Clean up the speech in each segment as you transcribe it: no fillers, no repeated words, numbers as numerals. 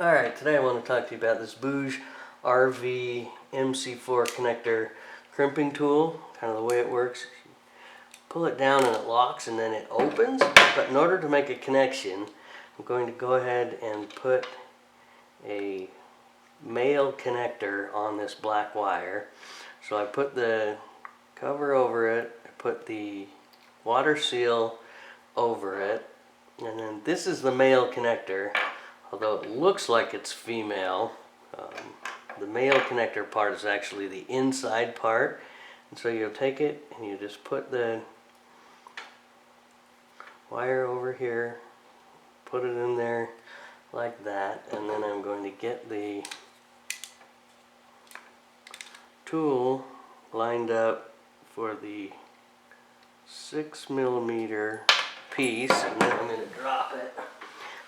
Alright, today I want to talk to you about this BougeRV MC4 connector crimping tool. Kind of the way it works. Pull it down and it locks and then it opens. But in order to make a connection, I'm going to go ahead and put a male connector on this black wire. So I put the cover over it, I put the water seal over it, and then this is the male connector. Although it looks like it's female, the male connector part is actually the inside part. And so you'll take it and you just put the wire over here, put it in there like that, and then I'm going to get the tool lined up for the 6mm piece, and then I'm going to drop it.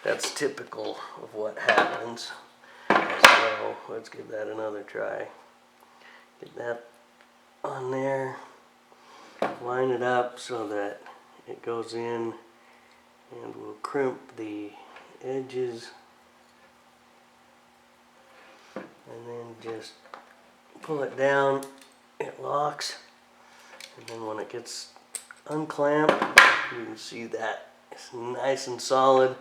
That's typical of what happens. So let's give that another try. Get that on there, line it up so that it goes in, and we'll crimp the edges, and then just pull it down, it locks, and then when it gets unclamped, you can see that it's nice and solid.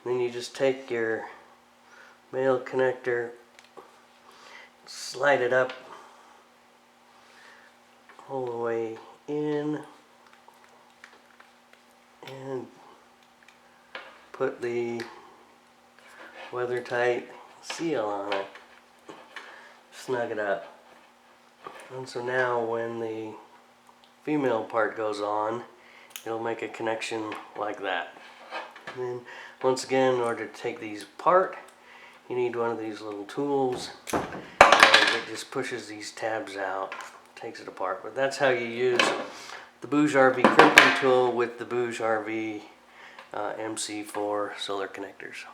Then you just take your male connector, slide it up all the way in, and put the weather-tight seal on it. Snug it up. And so now when the female part goes on, it'll make a connection like that. And then once again, in order to take these apart, you need one of these little tools, and it just pushes these tabs out, takes it apart. But that's how you use the BougeRV crimping tool with the BougeRV MC4 solar connectors.